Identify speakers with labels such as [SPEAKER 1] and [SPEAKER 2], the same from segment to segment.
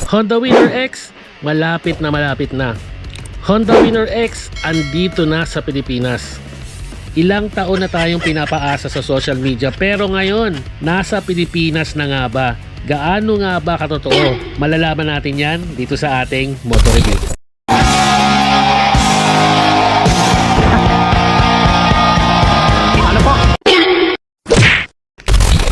[SPEAKER 1] Honda Winner X, malapit na. Honda Winner X, andito na sa Pilipinas. Ilang taon na tayong pinapaasa sa social media pero ngayon, nasa Pilipinas na nga ba? Gaano nga ba katotoo? Malalaman natin yan dito sa ating Moto Review.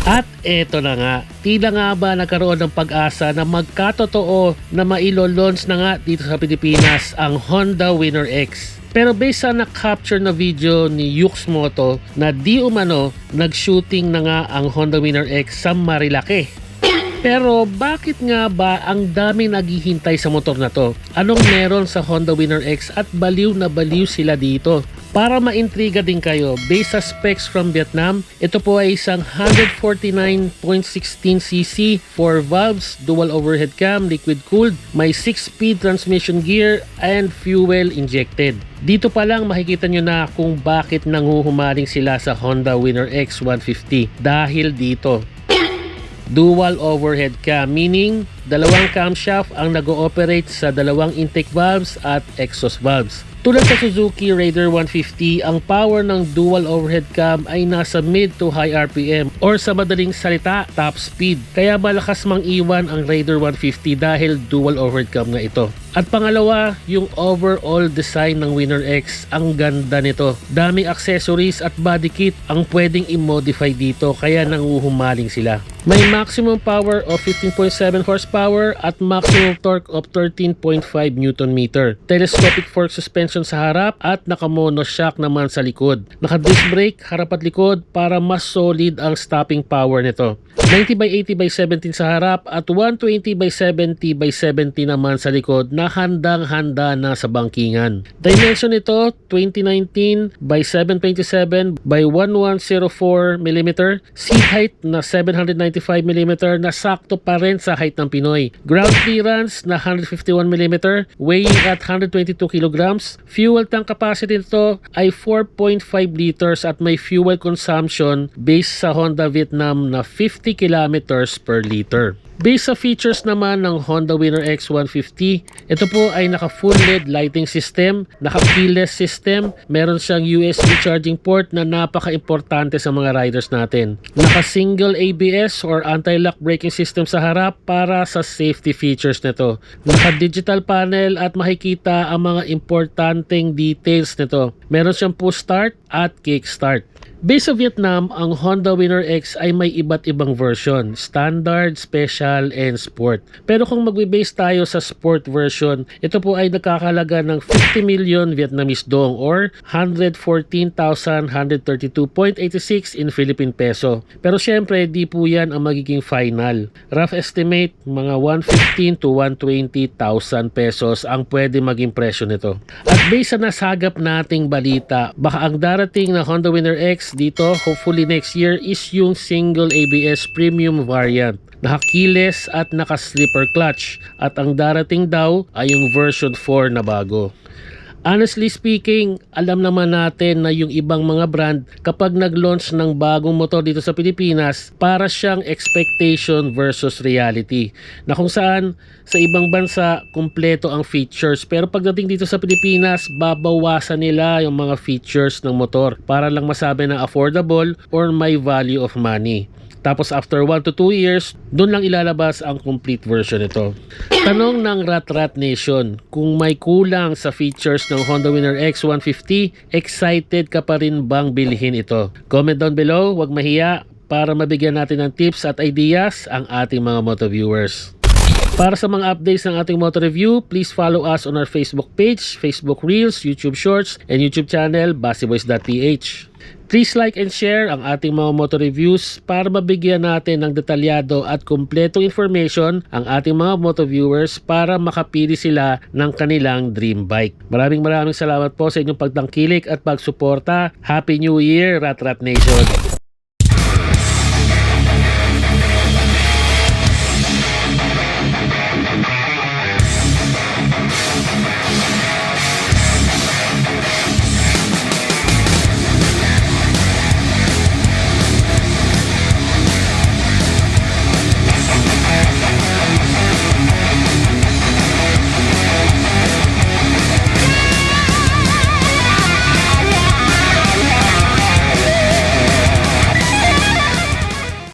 [SPEAKER 1] At eto na nga, tila nga ba nagkaroon ng pag-asa na magkatotoo na mailo-launch na nga dito sa Pilipinas ang Honda Winner X. Pero based sa na-capture na video ni Yux Moto na di umano nag-shooting na nga ang Honda Winner X sa Marilake. Pero bakit nga ba ang daming naghihintay sa motor na to? Anong meron sa Honda Winner X at baliw na baliw sila dito? Para maintriga din kayo, based sa specs from Vietnam, ito po ay isang 149.16cc, 4 valves, dual overhead cam, liquid cooled, may 6-speed transmission gear and fuel injected. Dito pa lang makikita nyo na kung bakit nanguhumaling sila sa Honda Winner X 150 dahil dito. Dual overhead cam, meaning dalawang camshaft ang nag-ooperate sa dalawang intake valves at exhaust valves. Tulad sa Suzuki Raider 150, ang power ng dual overhead cam ay nasa mid to high RPM or sa madaling salita, top speed. Kaya malakas mang iwan ang Raider 150 dahil dual overhead cam nga ito. At pangalawa, yung overall design ng Winner X, ang ganda nito. Daming accessories at body kit ang pwedeng i-modify dito kaya nanguhumaling sila. May maximum power of 15.7 horsepower at maximum torque of 13.5 Nm. Telescopic fork suspension sa harap at naka-mono shock naman sa likod. Naka-disc brake harap at likod para mas solid ang stopping power nito. 90/80/17 sa harap at 120/70/70 naman sa likod na handang-handa na sa bangkingan. Dimension nito 2019/727/1104mm, seat height na 795mm na sakto pa rin sa height ng Pinoy. Ground clearance na 151mm, weighing at 122kg. Fuel tank capacity nito ay 4.5 liters at may fuel consumption based sa Honda Vietnam na 50 kilometers per liter. Based sa features naman ng Honda Winner X 150, ito po ay naka full LED lighting system, naka keyless system, meron siyang USB charging port na napaka-importante sa mga riders natin. Naka single ABS or anti-lock braking system sa harap para sa safety features nito. Naka digital panel at makikita ang mga importanteng details nito. Meron siyang push start at kick start. Based sa Vietnam, ang Honda Winner X ay may iba't ibang version, standard, special, and sport. Pero kung magbe-base tayo sa sport version, ito po ay nagkakalaga ng 50 million Vietnamese dong or 114,132.86 in Philippine peso. Pero syempre, di po yan ang magiging final. Rough estimate, mga 115 to 120,000 pesos ang pwede maging presyo nito. At based sa nasagap nating balita, baka ang darating na Honda Winner X dito, hopefully next year, is yung single ABS premium variant. Naka-keyless at naka-slipper clutch. At ang darating daw ay yung version 4 na bago. Honestly speaking, alam naman natin na yung ibang mga brand kapag nag-launch ng bagong motor dito sa Pilipinas, para siyang expectation versus reality. Na kung saan sa ibang bansa, kumpleto ang features. Pero pagdating dito sa Pilipinas, babawasan nila yung mga features ng motor para lang masabi na affordable or may value of money. Tapos after 1 to 2 years, doon lang ilalabas ang complete version nito. Tanong ng Rat Nation, kung may kulang sa features ng Honda Winner X 150, excited ka pa rin bang bilhin ito? Comment down below, wag mahiya, para mabigyan natin ng tips at ideas ang ating mga moto viewers. Para sa mga updates ng ating motor review, please follow us on our Facebook page, Facebook Reels, YouTube Shorts, and YouTube channel, baseboys.ph. Please like and share ang ating mga motor reviews para mabigyan natin ng detalyado at kumpletong information ang ating mga moto viewers para makapili sila ng kanilang dream bike. Maraming salamat po sa inyong pagtangkilik at pagsuporta. Happy New Year, Rat Nation!